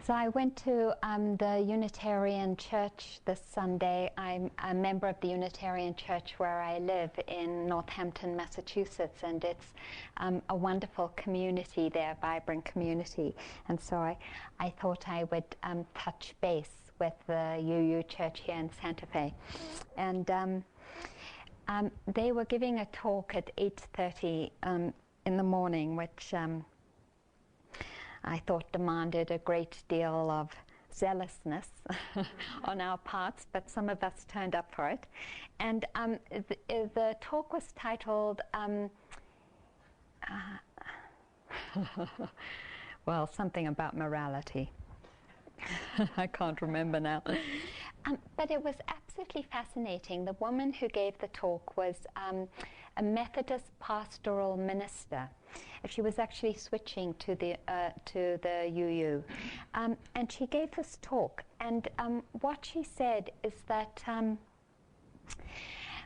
So I went to the Unitarian Church this Sunday. I'm a member of the Unitarian Church where I live in Northampton, Massachusetts, and it's a wonderful community there, vibrant community. And so I thought I would touch base with the UU Church here in Santa Fe. And they were giving a talk at 8:30 in the morning, which I thought demanded a great deal of zealousness on our parts, but some of us turned up for it. And the talk was titled, well, something about morality. I can't remember now. But it was absolutely fascinating. The woman who gave the talk was a Methodist pastoral minister. She was actually switching to the UU. And she gave this talk. And what she said is that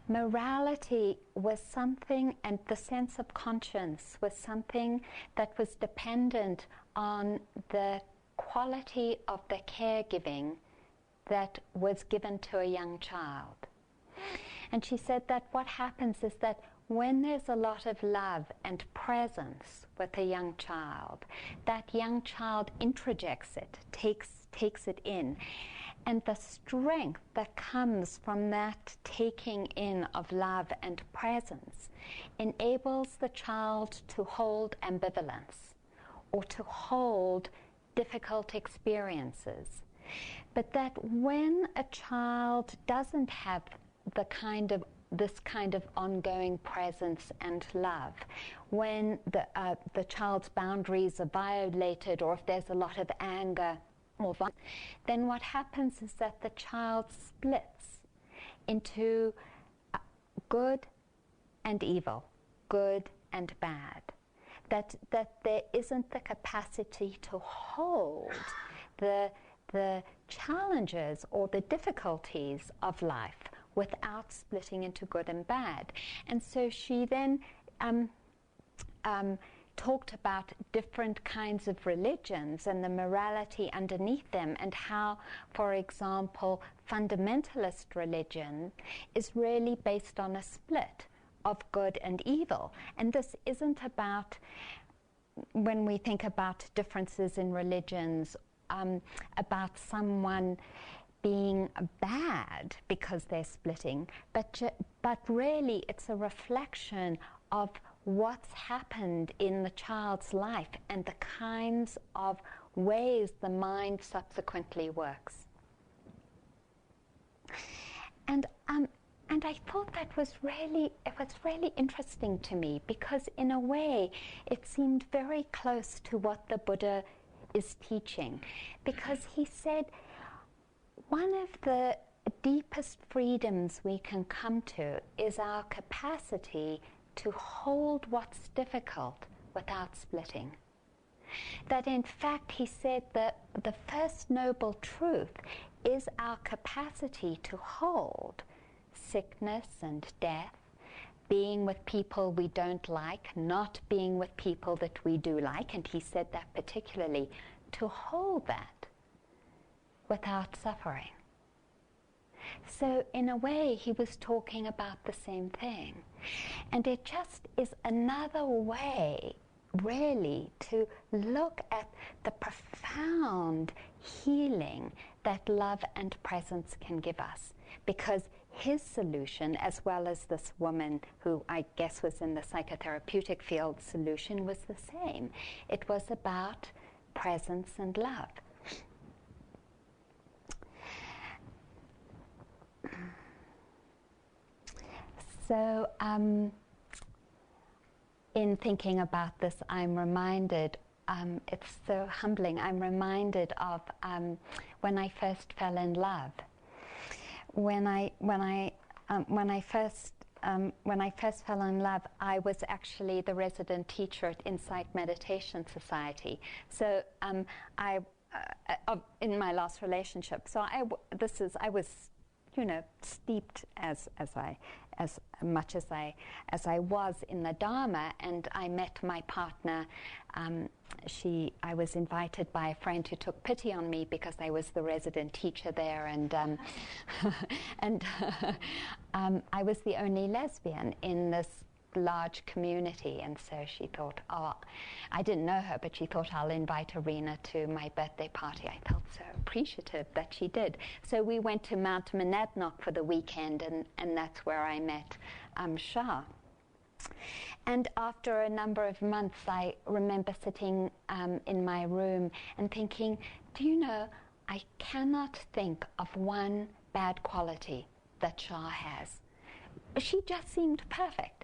morality was something, and the sense of conscience was something that was dependent on the quality of the caregiving that was given to a young child. And she said that what happens is that when there's a lot of love and presence with a young child, that young child introjects it, takes it in. And the strength that comes from that taking in of love and presence enables the child to hold ambivalence or to hold difficult experiences. But that when a child doesn't have this kind of ongoing presence and love, when the child's boundaries are violated, or if there's a lot of anger or violence, then what happens is that the child splits into good and evil, good and bad. That there isn't the capacity to hold the challenges or the difficulties of life without splitting into good and bad. And so she then talked about different kinds of religions and the morality underneath them, and how, for example, fundamentalist religion is really based on a split of good and evil. And this isn't about, when we think about differences in religions, about someone being bad because they're splitting, but really it's a reflection of what's happened in the child's life and the kinds of ways the mind subsequently works. And I thought that was really interesting to me, because in a way it seemed very close to what the Buddha is teaching, because he said one of the deepest freedoms we can come to is our capacity to hold what's difficult without splitting. That in fact, he said that the first noble truth is our capacity to hold sickness and death, being with people we don't like, not being with people that we do like, and he said that particularly, to hold that without suffering. So in a way, he was talking about the same thing. And it just is another way, really, to look at the profound healing that love and presence can give us. Because his solution, as well as this woman who I guess was in the psychotherapeutic field, solution was the same. It was about presence and love. So in thinking about this, I'm reminded, it's so humbling, I'm reminded of when I first fell in love. When I first fell in love, I was actually the resident teacher at Insight Meditation Society. So in my last relationship, so I was steeped as much as I was in the Dharma, and I met my partner. I was invited by a friend who took pity on me because I was the resident teacher there, and I was the only lesbian in this large community, and so she thought, I didn't know her, but she thought, I'll invite Arena to my birthday party. I felt so appreciative that she did. So we went to Mount Monadnock for the weekend, and that's where I met Shah. And after a number of months, I remember sitting in my room and thinking, do you know, I cannot think of one bad quality that Shah has. She just seemed perfect.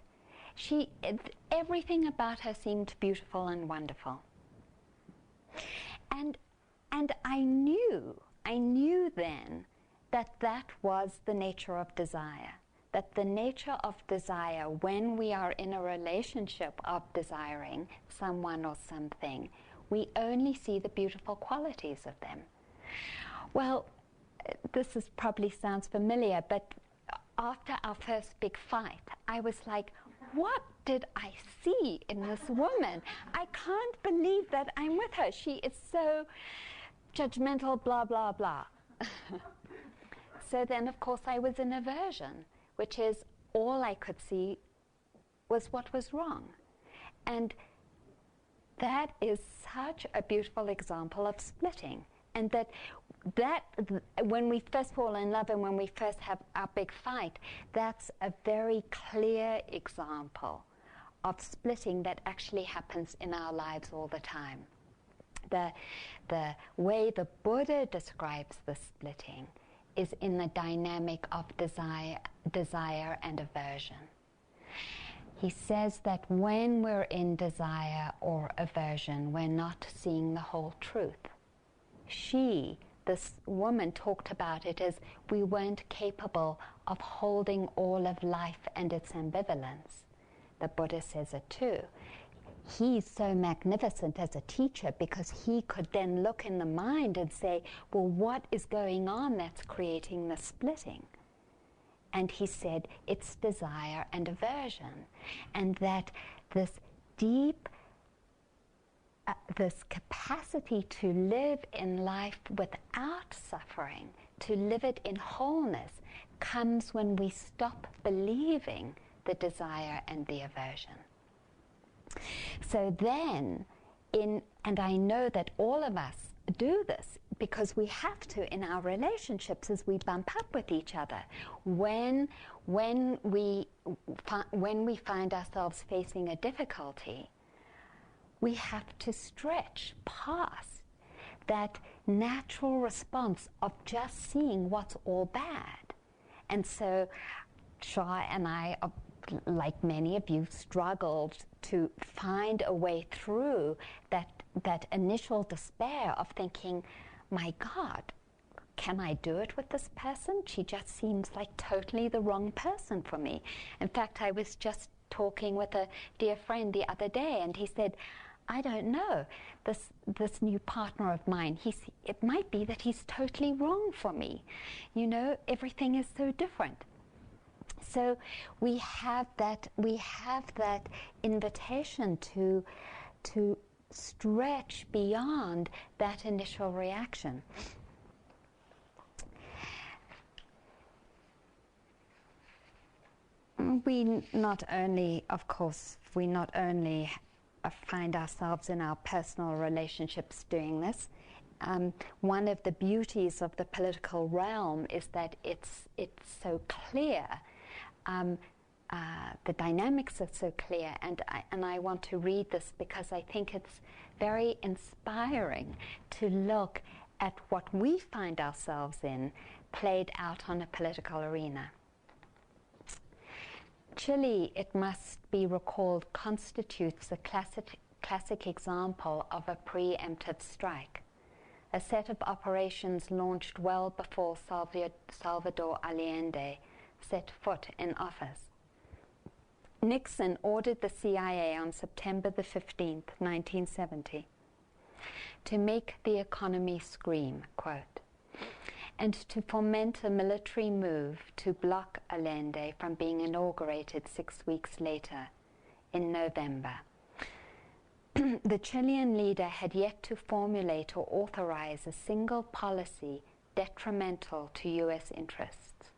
Everything about her seemed beautiful and wonderful. And I knew then that was the nature of desire. That the nature of desire, when we are in a relationship of desiring someone or something, we only see the beautiful qualities of them. Well, this probably sounds familiar, but after our first big fight, I was like, what did I see in this woman? I can't believe that I'm with her. She is so judgmental, blah, blah, blah. So then, of course, I was in aversion, which is all I could see was what was wrong. And that is such a beautiful example of splitting. And that when we first fall in love and when we first have our big fight, that's a very clear example of splitting that actually happens in our lives all the time. The way the Buddha describes the splitting is in the dynamic of desire and aversion. He says that when we're in desire or aversion, we're not seeing the whole truth. This woman, talked about it as we weren't capable of holding all of life and its ambivalence. The Buddha says it too. He's so magnificent as a teacher because he could then look in the mind and say, well, what is going on that's creating the splitting? And he said, it's desire and aversion. And that this deep this capacity to live in life without suffering, to live it in wholeness, comes when we stop believing the desire and the aversion. So then, and I know that all of us do this because we have to in our relationships as we bump up with each other. When we find ourselves facing a difficulty, we have to stretch past that natural response of just seeing what's all bad. And so Shah and I, like many of you, struggled to find a way through that initial despair of thinking, my God, can I do it with this person? She just seems like totally the wrong person for me. In fact, I was just talking with a dear friend the other day, and he said, I don't know, this new partner of mine, it might be that he's totally wrong for me. You know, everything is so different. So we have that invitation to stretch beyond that initial reaction. We not only find ourselves in our personal relationships doing this. One of the beauties of the political realm is that it's so clear. The dynamics are so clear, and I want to read this because I think it's very inspiring to look at what we find ourselves in played out on a political arena. Chile, it must be recalled, constitutes a classic example of a preemptive strike, a set of operations launched well before Salvador Allende set foot in office. Nixon ordered the CIA on September the 15th, 1970, to make the economy scream, quote, and to foment a military move to block Allende from being inaugurated 6 weeks later in November. The Chilean leader had yet to formulate or authorize a single policy detrimental to US interests.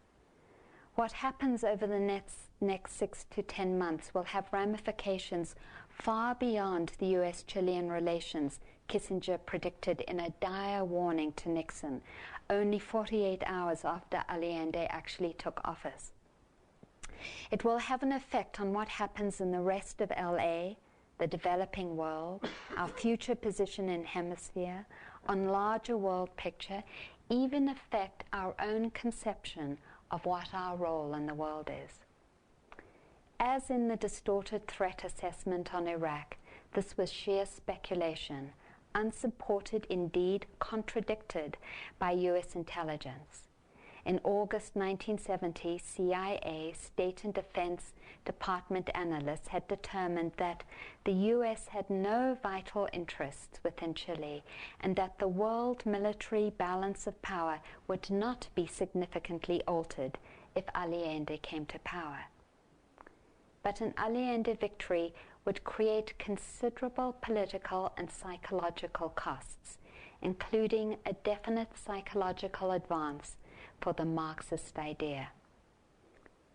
What happens over the next 6 to 10 months will have ramifications far beyond the US-Chilean relations Kissinger predicted in a dire warning to Nixon only 48 hours after Allende actually took office. It will have an effect on what happens in the rest of LA, the developing world, our future position in hemisphere, on larger world picture, even affect our own conception of what our role in the world is. As in the distorted threat assessment on Iraq, this was sheer speculation, unsupported, indeed contradicted by US intelligence. In August 1970, CIA State and Defense Department analysts had determined that the US had no vital interests within Chile and that the world military balance of power would not be significantly altered if Allende came to power. But an Allende victory would create considerable political and psychological costs, including a definite psychological advance for the Marxist idea.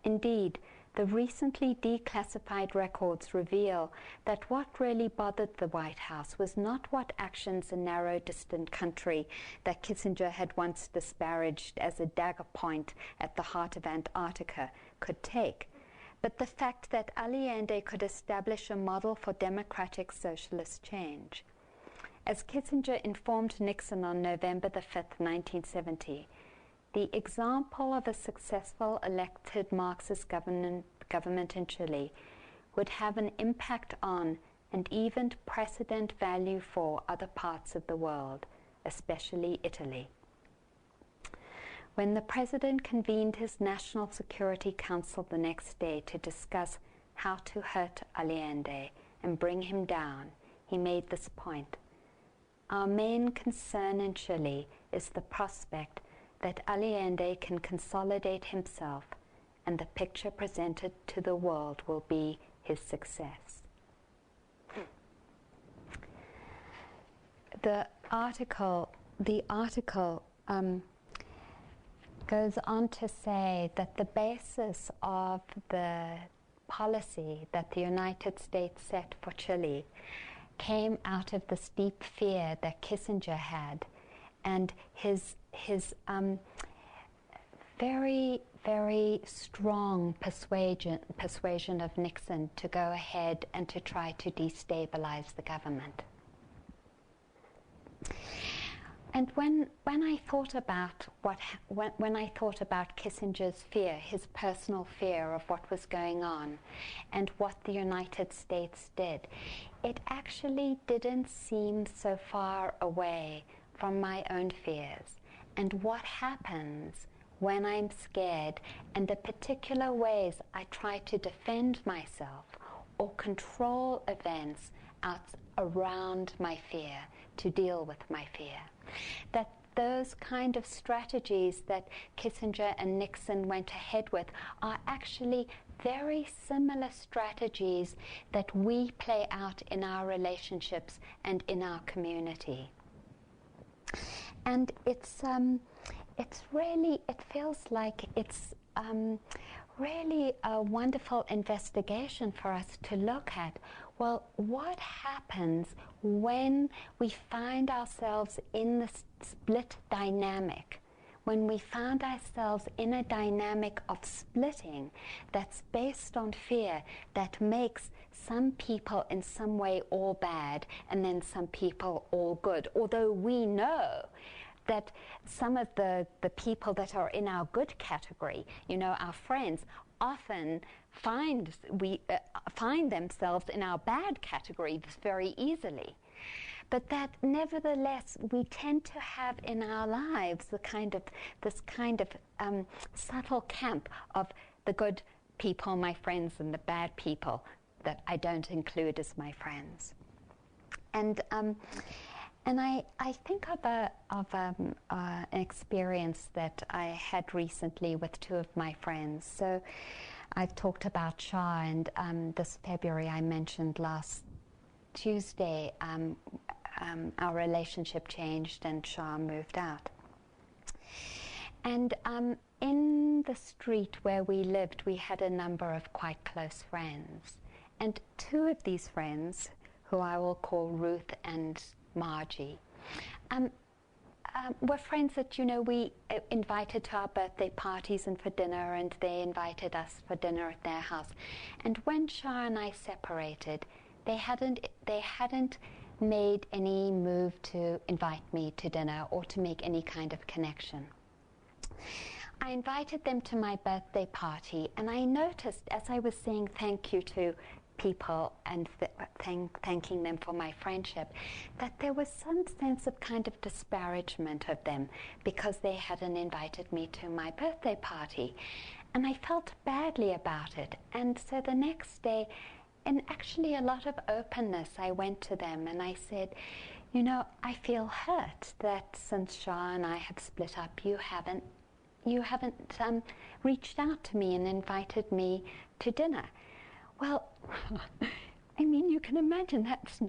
Indeed, the recently declassified records reveal that what really bothered the White House was not what actions a narrow, distant country that Kissinger had once disparaged as a dagger point at the heart of Antarctica could take, but the fact that Allende could establish a model for democratic socialist change. As Kissinger informed Nixon on November the 5th, 1970, the example of a successful elected Marxist government in Chile would have an impact on and even precedent value for other parts of the world, especially Italy. When the president convened his National Security Council the next day to discuss how to hurt Allende and bring him down, he made this point: "Our main concern in Chile is the prospect that Allende can consolidate himself, and the picture presented to the world will be his success." The article goes on to say that the basis of the policy that the United States set for Chile came out of this deep fear that Kissinger had and his very, very strong persuasion of Nixon to go ahead and to try to destabilize the government. And when I thought about when I thought about Kissinger's fear, his personal fear of what was going on, and what the United States did, it actually didn't seem so far away from my own fears and what happens when I'm scared and the particular ways I try to defend myself or control events out around my fear to deal with my fear. That those kind of strategies that Kissinger and Nixon went ahead with are actually very similar strategies that we play out in our relationships and in our community. And it feels like it's really a wonderful investigation for us to look at. Well, what happens when we find ourselves in this split dynamic? When we find ourselves in a dynamic of splitting that's based on fear, that makes some people in some way all bad and then some people all good, although we know that some of the people that are in our good category, our friends, often find themselves in our bad category very easily. But that nevertheless we tend to have in our lives this kind of subtle camp of the good people, my friends, and the bad people that I don't include as my friends. And And I think of an experience that I had recently with two of my friends. So I've talked about Shah, and this February I mentioned last Tuesday our relationship changed and Shah moved out. And in the street where we lived, we had a number of quite close friends. And two of these friends, who I will call Ruth and Margie, were friends that, we invited to our birthday parties and for dinner, and they invited us for dinner at their house. And when Shah and I separated, they hadn't made any move to invite me to dinner or to make any kind of connection. I invited them to my birthday party, and I noticed as I was saying thank you to people and thanking them for my friendship, that there was some sense of kind of disparagement of them because they hadn't invited me to my birthday party. And I felt badly about it. And so the next day, in actually a lot of openness, I went to them and I said, I feel hurt that since Shah and I have split up, you haven't reached out to me and invited me to dinner. Well, I mean, you can imagine that's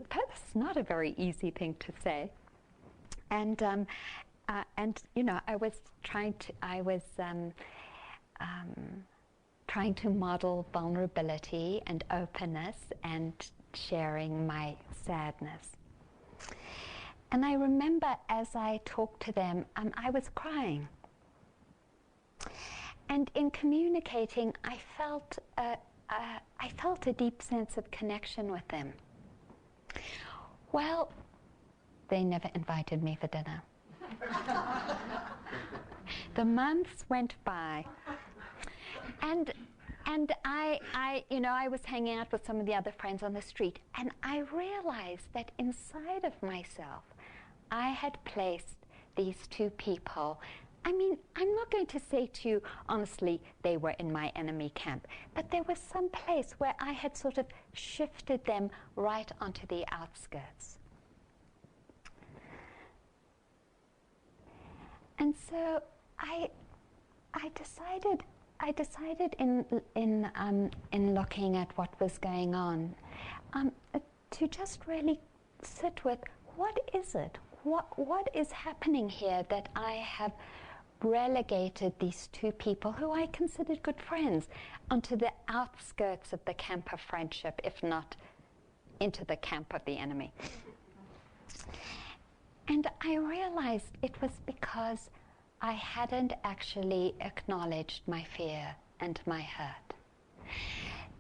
not a very easy thing to say. And I was trying to model vulnerability and openness and sharing my sadness. And I remember as I talked to them, I was crying. And in communicating, I felt a deep sense of connection with them. Well, they never invited me for dinner. The months went by, and I was hanging out with some of the other friends on the street, and I realized that inside of myself, I had placed these two people. I mean, I'm not going to say to you, honestly, they were in my enemy camp, but there was some place where I had sort of shifted them right onto the outskirts. And so I decided in looking at what was going on, to just really sit with, what is it? What is happening here that I have relegated these two people who I considered good friends onto the outskirts of the camp of friendship, if not into the camp of the enemy? And I realized it was because I hadn't actually acknowledged my fear and my hurt.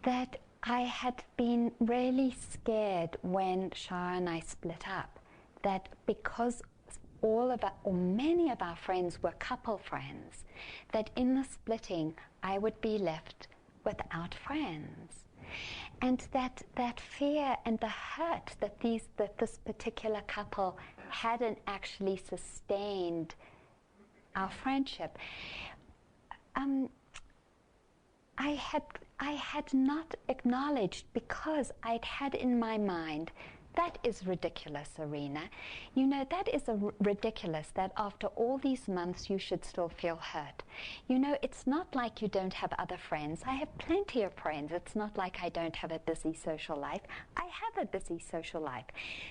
That I had been really scared when Shah and I split up, that because many of our friends were couple friends, that in the splitting I would be left without friends. And that fear and the hurt that this particular couple hadn't actually sustained our friendship, I had not acknowledged, because I'd had in my mind, that is ridiculous, Arena. That is ridiculous that after all these months you should still feel hurt. It's not like you don't have other friends. I have plenty of friends. It's not like I don't have a busy social life. I have a busy social life.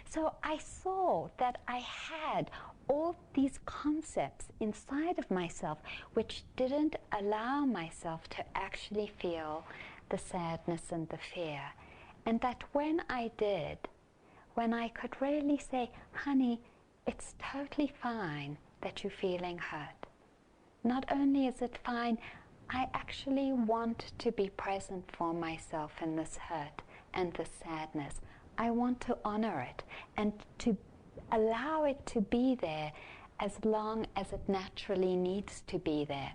So I saw that I had all these concepts inside of myself which didn't allow myself to actually feel the sadness and the fear. And that when I did, when I could really say, honey, it's totally fine that you're feeling hurt. Not only is it fine, I actually want to be present for myself in this hurt and this sadness. I want to honor it and to allow it to be there as long as it naturally needs to be there.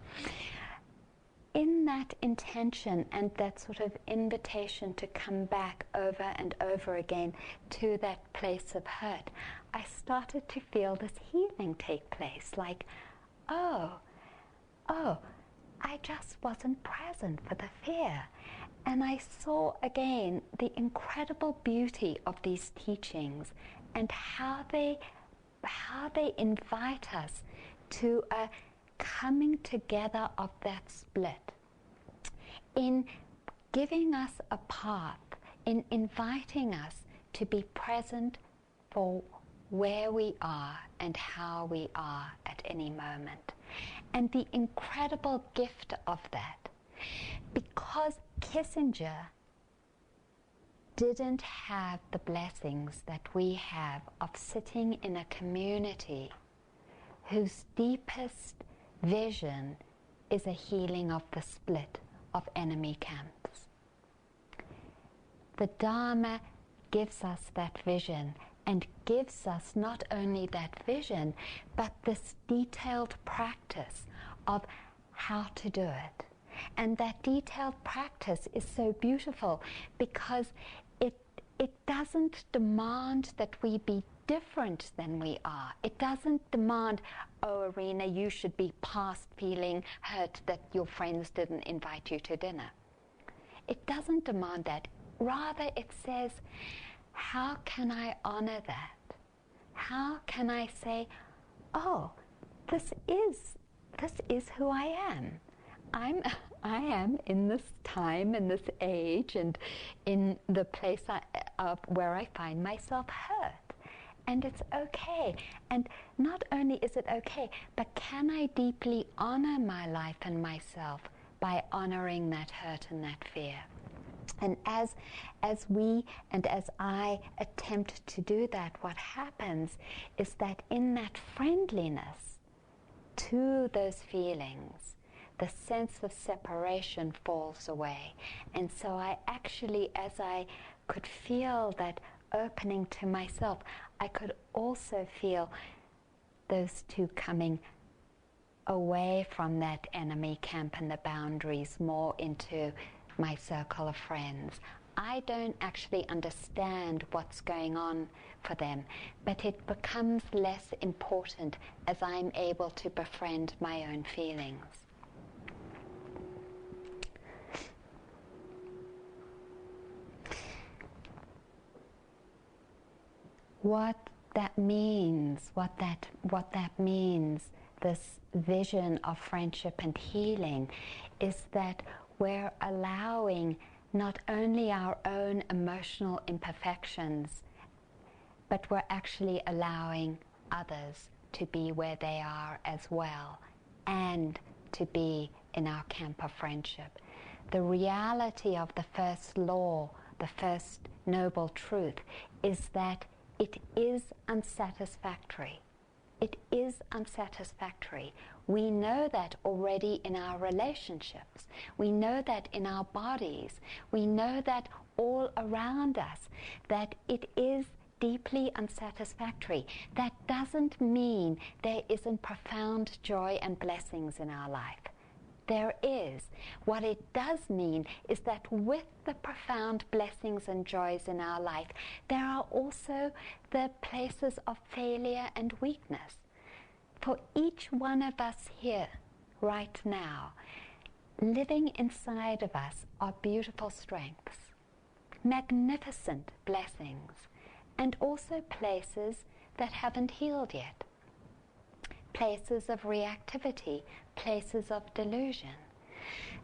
In that intention and that sort of invitation to come back over and over again to that place of hurt, I started to feel this healing take place, like, oh, I just wasn't present for the fear. And I saw again the incredible beauty of these teachings and how they they invite us to a coming together of that split, in giving us a path, in inviting us to be present for where we are and how we are at any moment. And the incredible gift of that, because Kissinger didn't have the blessings that we have of sitting in a community whose deepest vision is a healing of the split of enemy camps. The Dharma gives us that vision, and gives us not only that vision, but this detailed practice of how to do it. And that detailed practice is so beautiful because it doesn't demand that we be different than we are. It doesn't demand, oh, Arena, you should be past feeling hurt that your friends didn't invite you to dinner. It doesn't demand that. Rather, it says, how can I honor that? How can I say, oh, this is who I am. I am in this time, in this age, and in the place where I find myself hurt. And it's okay. And not only is it okay, but can I deeply honor my life and myself by honoring that hurt and that fear? And as we and as I attempt to do that, what happens is that in that friendliness to those feelings, the sense of separation falls away. And so I actually, as I could feel that opening to myself, I could also feel those two coming away from that enemy camp and the boundaries, more into my circle of friends. I don't actually understand what's going on for them, but it becomes less important as I'm able to befriend my own feelings. What that means, this vision of friendship and healing, is that we're allowing not only our own emotional imperfections, but we're actually allowing others to be where they are as well, and to be in our camp of friendship. The reality of the first law, the first noble truth, is that it is unsatisfactory. It is unsatisfactory. We know that already in our relationships. We know that in our bodies. We know that all around us, that it is deeply unsatisfactory. That doesn't mean there isn't profound joy and blessings in our life. There is. What it does mean is that with the profound blessings and joys in our life, there are also the places of failure and weakness. For each one of us here, right now, living inside of us are beautiful strengths, magnificent blessings, and also places that haven't healed yet. Places of reactivity, places of delusion.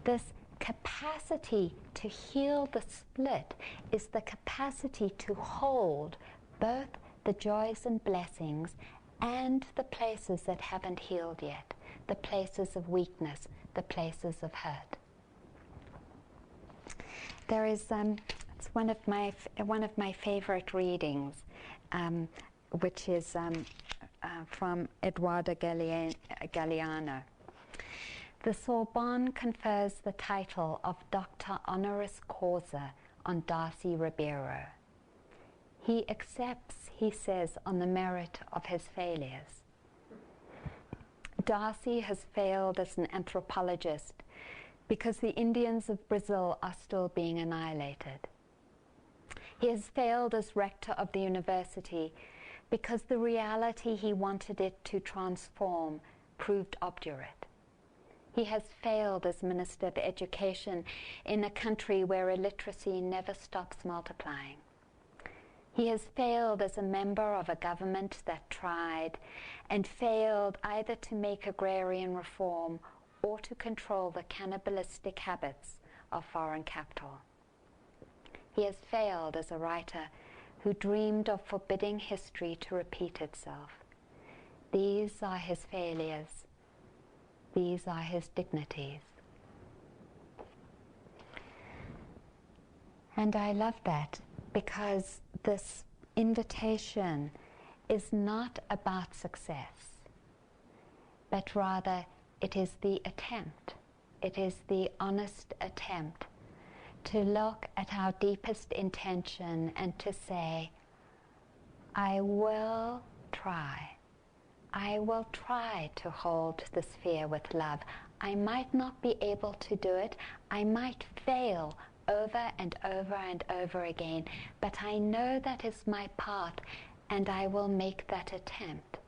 This capacity to heal the split is the capacity to hold both the joys and blessings and the places that haven't healed yet, the places of weakness, the places of hurt. There is it's one of my favorite readings, which is from Eduardo Galeano. The Sorbonne confers the title of Doctor Honoris Causa on Darcy Ribeiro. He accepts, he says, on the merit of his failures. Darcy has failed as an anthropologist because the Indians of Brazil are still being annihilated. He has failed as rector of the university because the reality he wanted it to transform proved obdurate. He has failed as Minister of Education in a country where illiteracy never stops multiplying. He has failed as a member of a government that tried and failed either to make agrarian reform or to control the cannibalistic habits of foreign capital. He has failed as a writer who dreamed of forbidding history to repeat itself. These are his failures. These are his dignities. And I love that, because this invitation is not about success, but rather it is the attempt. It is the honest attempt to look at our deepest intention and to say, I will try. I will try to hold the sphere with love. I might not be able to do it. I might fail over and over and over again, but I know that is my path, and I will make that attempt.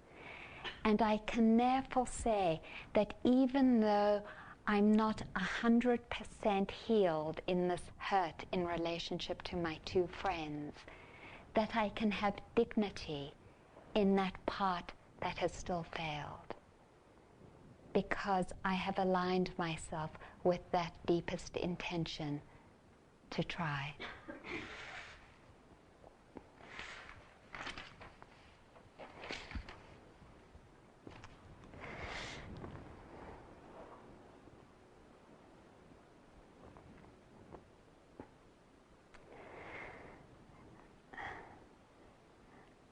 And I can therefore say that even though I'm not 100% healed in this hurt in relationship to my two friends, that I can have dignity in that part that has still failed, because I have aligned myself with that deepest intention to try.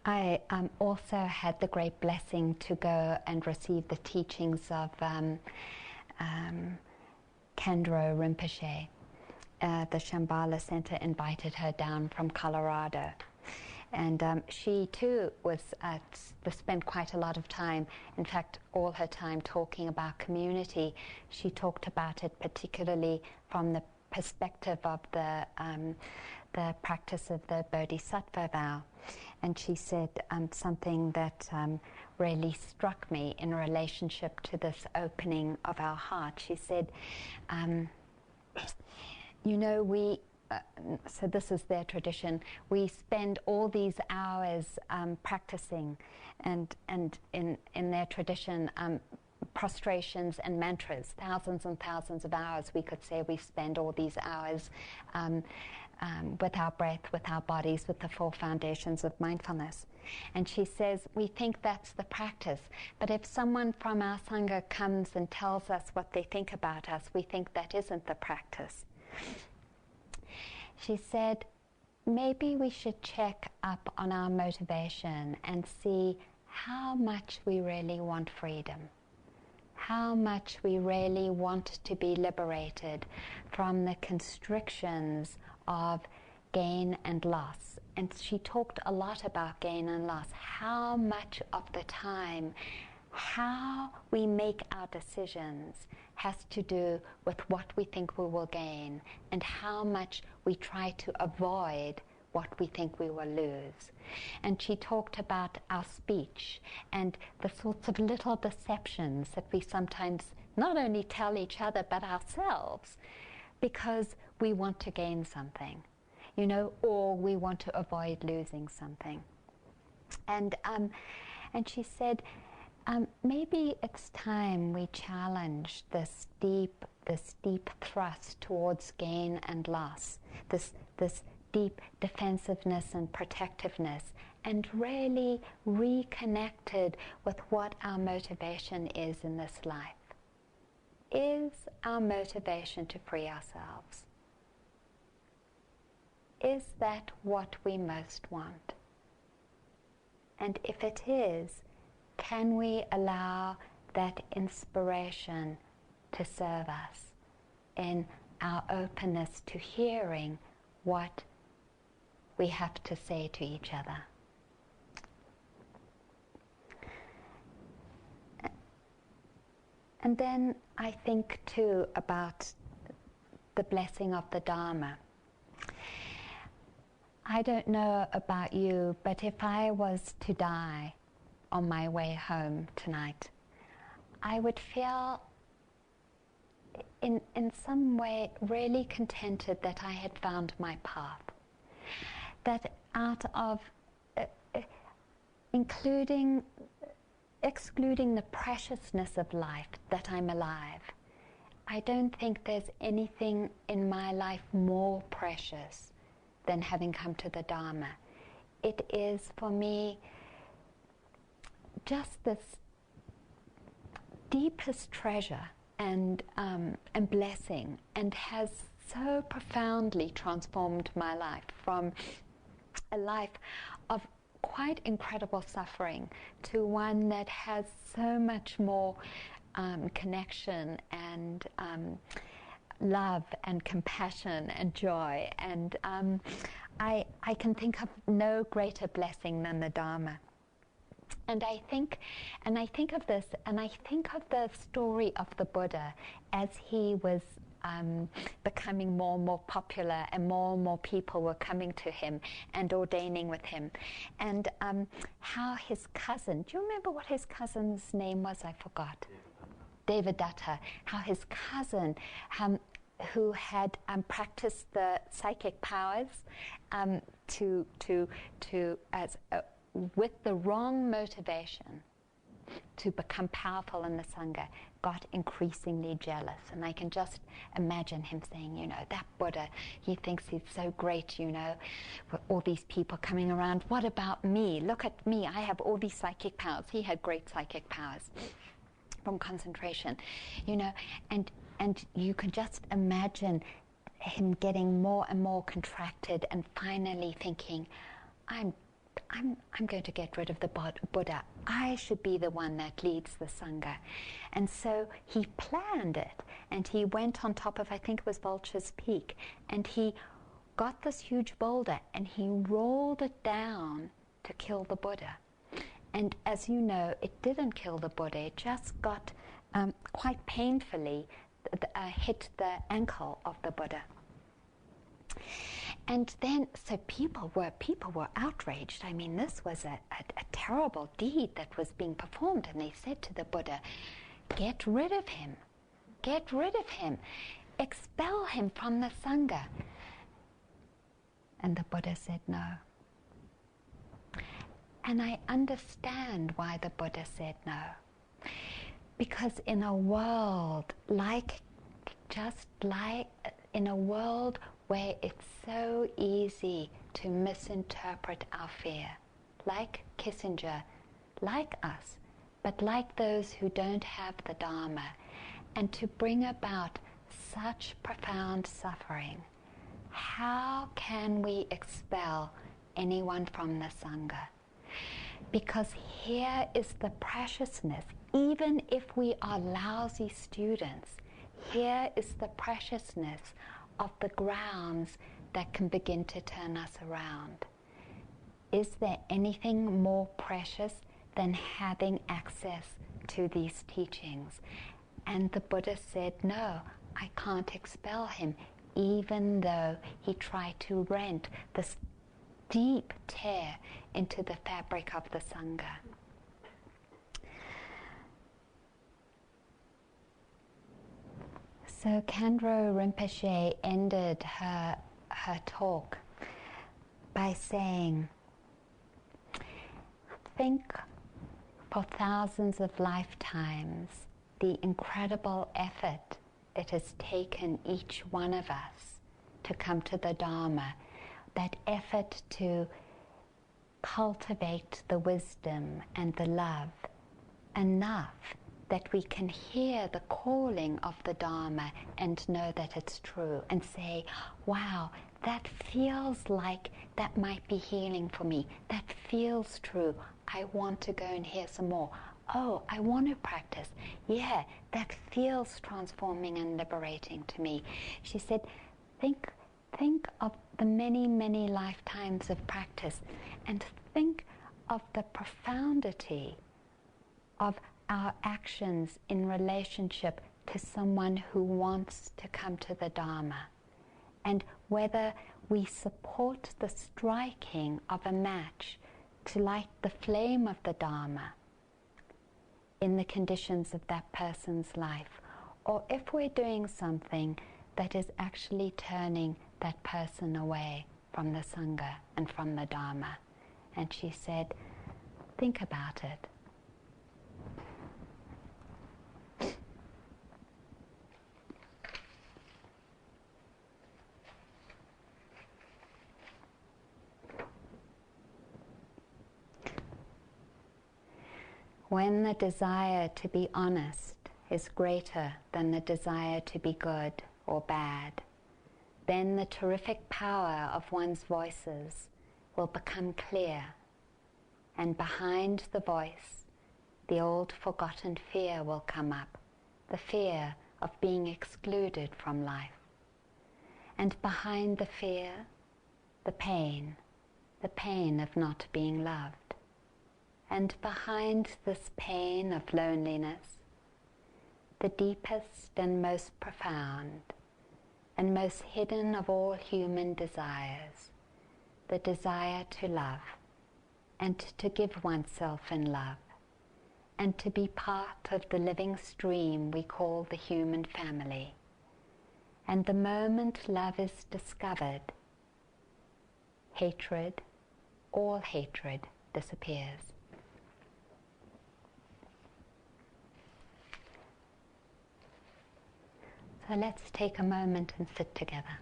I also had the great blessing to go and receive the teachings of Kendro Rinpoche. The Shambhala Center invited her down from Colorado. And she too spent quite a lot of time, in fact all her time, talking about community. She talked about it particularly from the perspective of the practice of the Bodhisattva vow. And she said something that really struck me in relationship to this opening of our heart. She said, you know, so this is their tradition, we spend all these hours practicing, and in their tradition, prostrations and mantras, thousands and thousands of hours, we could say we spend all these hours with our breath, with our bodies, with the four foundations of mindfulness. And she says, we think that's the practice, but if someone from our Sangha comes and tells us what they think about us, we think that isn't the practice. She said, maybe we should check up on our motivation and see how much we really want freedom, how much we really want to be liberated from the constrictions of gain and loss. And she talked a lot about gain and loss, how much of the time how we make our decisions has to do with what we think we will gain and how much we try to avoid what we think we will lose. And she talked about our speech and the sorts of little deceptions that we sometimes not only tell each other but ourselves because we want to gain something, you know, or we want to avoid losing something. And she said, maybe it's time we challenge this deep thrust towards gain and loss, this deep defensiveness and protectiveness, and really reconnected with what our motivation is in this life. Is our motivation to free ourselves? Is that what we most want? And if it is, can we allow that inspiration to serve us in our openness to hearing what we have to say to each other? And then I think too about the blessing of the Dharma. I don't know about you, but if I was to die on my way home tonight, I would feel in some way really contented that I had found my path. That out of excluding the preciousness of life, that I'm alive. I don't think there's anything in my life more precious than having come to the Dharma. It is, for me, just this deepest treasure and blessing, and has so profoundly transformed my life from a life of quite incredible suffering to one that has so much more connection and love and compassion and joy. And I can think of no greater blessing than the Dharma. And I think of this, and I think of the story of the Buddha as he was becoming more and more popular, and more people were coming to him and ordaining with him. And how his cousin, do you remember what his cousin's name was? I forgot. Devadatta. How his cousin, who had practiced the psychic powers with the wrong motivation to become powerful in the Sangha, got increasingly jealous. And I can just imagine him saying, you know, that Buddha, he thinks he's so great, you know, with all these people coming around. What about me? Look at me. I have all these psychic powers. He had great psychic powers from concentration, you know, and you can just imagine him getting more and more contracted and finally thinking, I'm going to get rid of the Buddha. I should be the one that leads the Sangha. And so he planned it, and he went on top of, I think it was Vulture's Peak, and he got this huge boulder and he rolled it down to kill the Buddha. And as you know, it didn't kill the Buddha. It just got quite painfully hit the ankle of the Buddha. And then, so people were outraged. I mean, this was a terrible deed that was being performed. And they said to the Buddha, get rid of him. Get rid of him. Expel him from the Sangha. And the Buddha said no. And I understand why the Buddha said no. Because in a world in a world where it's so easy to misinterpret our fear, like Kissinger, like us, but like those who don't have the Dharma, and to bring about such profound suffering, how can we expel anyone from the Sangha? Because here is the preciousness. Even if we are lousy students, here is the preciousness of the grounds that can begin to turn us around. Is there anything more precious than having access to these teachings? And the Buddha said, no, I can't expel him, even though he tried to rent this deep tear into the fabric of the Sangha. So Khandro Rinpoche ended her talk by saying, think for thousands of lifetimes the incredible effort it has taken each one of us to come to the Dharma, that effort to cultivate the wisdom and the love enough that we can hear the calling of the Dharma and know that it's true, and say, wow, that feels like that might be healing for me. That feels true. I want to go and hear some more. Oh, I want to practice. Yeah, that feels transforming and liberating to me. She said, think of the many, many lifetimes of practice, and think of the profundity of our actions in relationship to someone who wants to come to the Dharma, and whether we support the striking of a match to light the flame of the Dharma in the conditions of that person's life, or if we're doing something that is actually turning that person away from the Sangha and from the Dharma. And she said, think about it. When the desire to be honest is greater than the desire to be good or bad, then the terrific power of one's voices will become clear, and behind the voice, the old forgotten fear will come up, the fear of being excluded from life. And behind the fear, the pain of not being loved. And behind this pain of loneliness, the deepest and most profound and most hidden of all human desires, the desire to love and to give oneself in love and to be part of the living stream we call the human family. And the moment love is discovered, hatred, all hatred, disappears. So let's take a moment and sit together.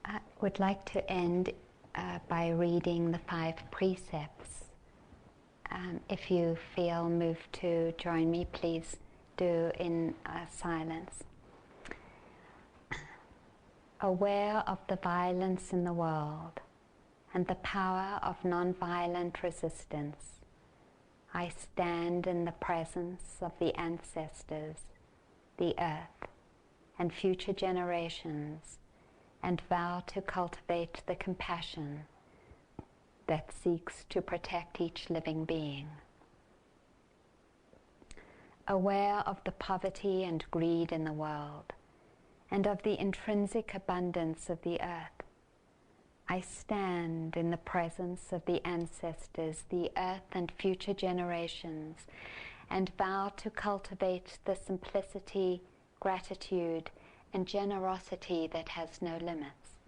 I would like to end by reading the 5 precepts. If you feel moved to join me, please do in silence. Aware of the violence in the world and the power of non-violent resistance, I stand in the presence of the ancestors, the earth, and future generations, and vow to cultivate the compassion that seeks to protect each living being. Aware of the poverty and greed in the world, and of the intrinsic abundance of the earth, I stand in the presence of the ancestors, the earth, and future generations, and vow to cultivate the simplicity, gratitude, and generosity that has no limits.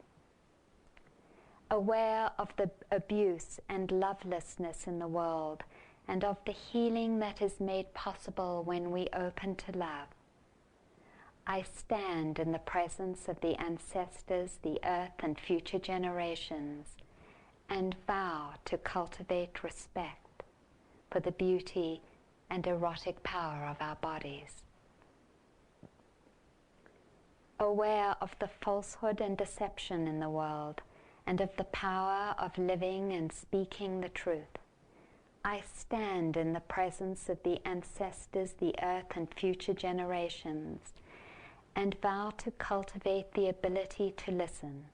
Aware of the abuse and lovelessness in the world, and of the healing that is made possible when we open to love, I stand in the presence of the ancestors, the earth, and future generations, and vow to cultivate respect for the beauty and erotic power of our bodies. Aware of the falsehood and deception in the world, and of the power of living and speaking the truth, I stand in the presence of the ancestors, the earth, and future generations, and vow to cultivate the ability to listen,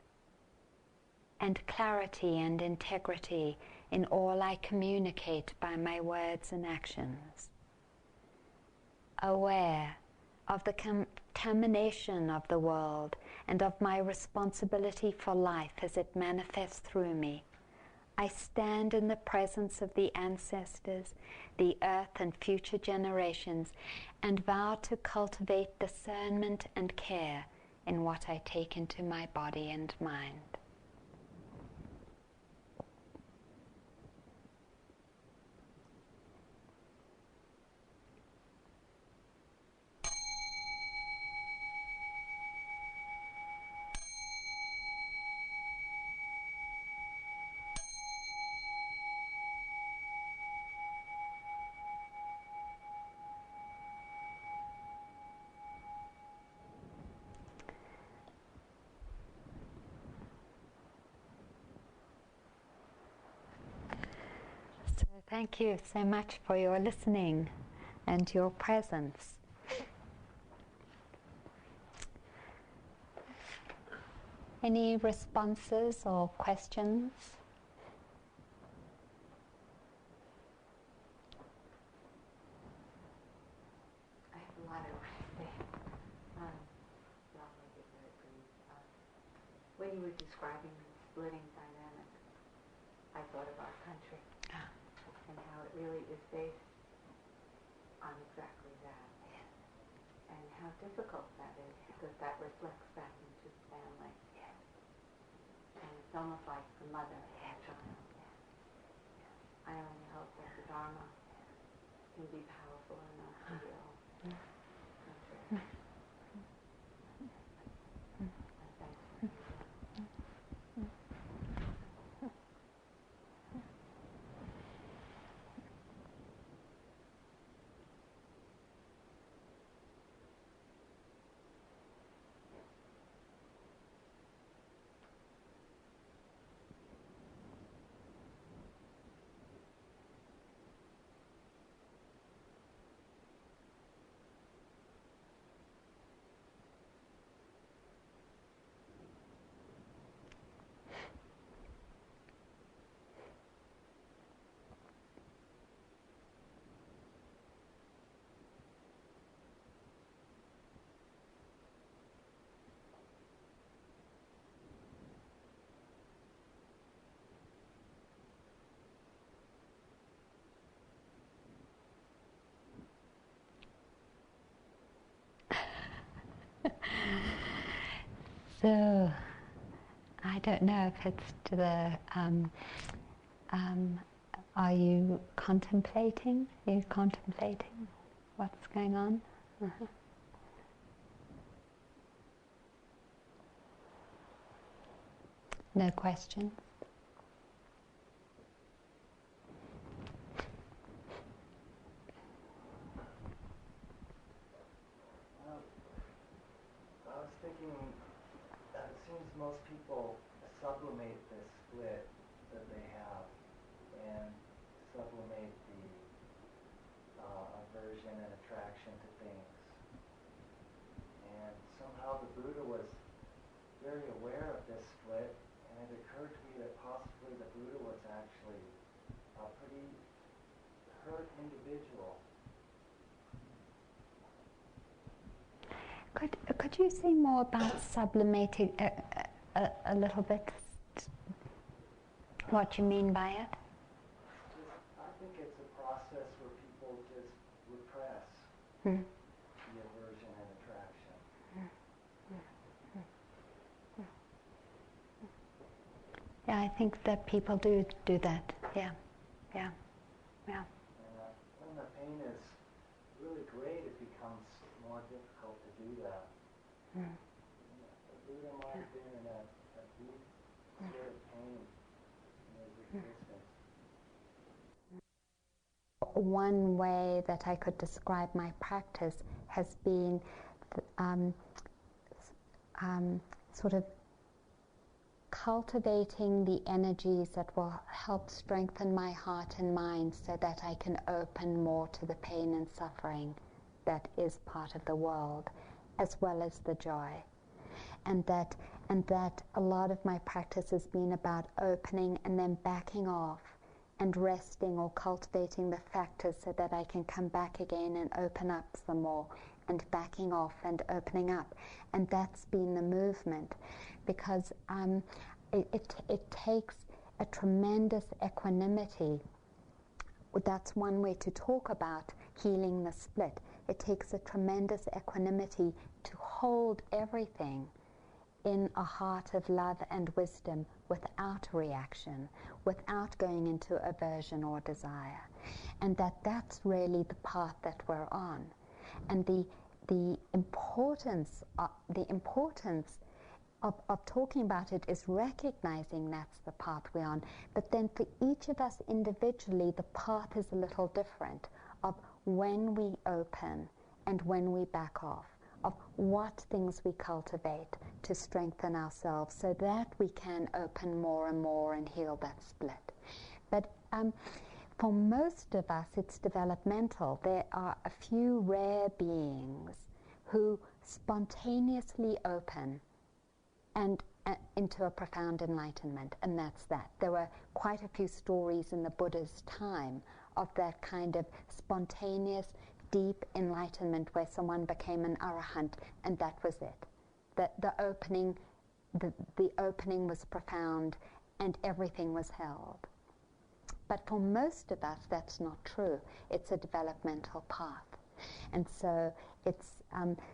and clarity and integrity in all I communicate by my words and actions. Aware of the contamination of the world and of my responsibility for life as it manifests through me, I stand in the presence of the ancestors, the earth, and future generations, and vow to cultivate discernment and care in what I take into my body and mind. Thank you so much for your listening and your presence. Any responses or questions? I have a lot of when you were describing the splitting dynamic, I thought of our country and how it really is based on exactly that, and how difficult that is, because that reflects back into the family. And it's almost like the mother and the child. I only hope that the Dharma can be powerful enough to heal country. So, I don't know if it's to the, are you contemplating? Are you contemplating what's going on? No questions? I was thinking that it seems most people sublimate this split that they have and sublimate the aversion and attraction to things. And somehow the Buddha was very aware of this split, and it occurred to me that possibly the Buddha was actually a pretty hurt individual. Could you say more about sublimating a little bit? What you mean by it? I think it's a process where people just repress the aversion and attraction. Yeah, I think that people do that. Yeah. And when the pain is really great, it becomes more difficult to do that. The Buddha might have been in a deep sort of pain in his existence. One way that I could describe my practice has been sort of cultivating the energies that will help strengthen my heart and mind so that I can open more to the pain and suffering that is part of the world, as well as the joy. And that a lot of my practice has been about opening and then backing off and resting or cultivating the factors so that I can come back again and open up some more, and backing off and opening up. And that's been the movement, because it takes a tremendous equanimity. That's one way to talk about healing the split. It takes a tremendous equanimity to hold everything in a heart of love and wisdom without reaction, without going into aversion or desire. And that's really the path that we're on. And the importance of talking about it is recognizing that's the path we're on. But then for each of us individually, the path is a little different, of when we open and when we back off, of what things we cultivate to strengthen ourselves so that we can open more and more and heal that split. But for most of us, it's developmental. There are a few rare beings who spontaneously open and into a profound enlightenment, and that's that. There were quite a few stories in the Buddha's time of that kind of spontaneous, deep enlightenment where someone became an arahant, and that was it. The opening was profound, and everything was held. But for most of us, that's not true. It's a developmental path, and so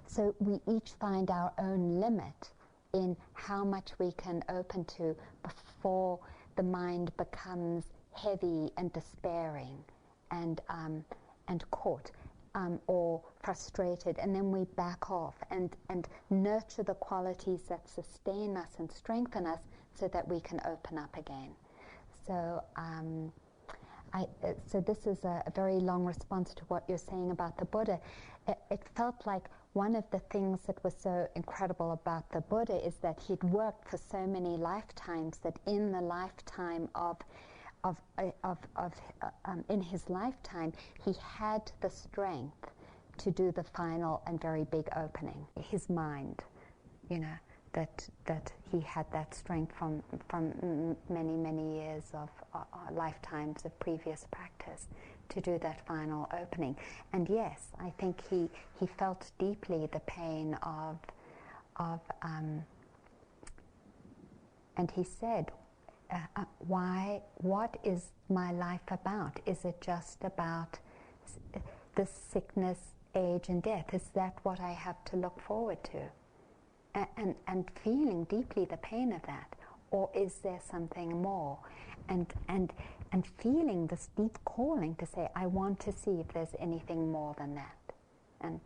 so we each find our own limit in how much we can open to before the mind becomes heavy and despairing and caught or frustrated, and then we back off and nurture the qualities that sustain us and strengthen us so that we can open up again. So so this is a very long response to what you're saying about the Buddha. It felt like one of the things that was so incredible about the Buddha is that he'd worked for so many lifetimes that in the lifetime in his lifetime, he had the strength to do the final and very big opening. His mind, that he had that strength from many years of lifetimes of previous practice to do that final opening. And yes, I think he felt deeply the pain of and he said, what is my life about? Is it just about this sickness, age, and death? Is that what I have to look forward to? And feeling deeply the pain of that, or is there something more? And feeling this deep calling to say, I want to see if there's anything more than that. And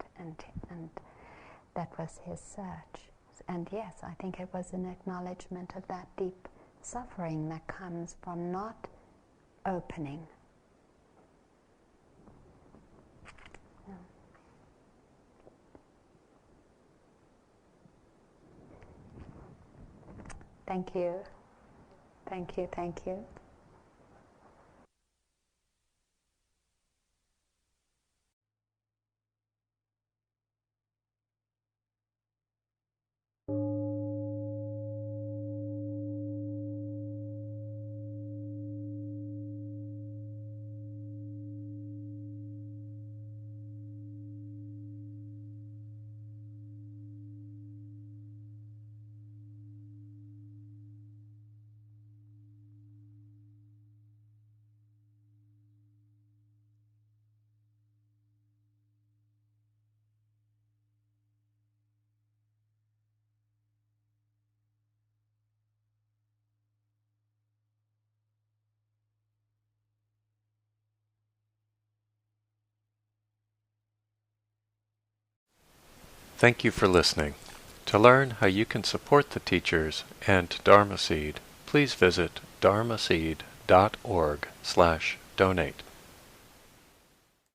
that was his search. And yes, I think it was an acknowledgement of that deep suffering that comes from not opening. Yeah. Thank you. Thank you, thank you. Thank you for listening. To learn how you can support the teachers and Dharma Seed, please visit dharmaseed.org/donate.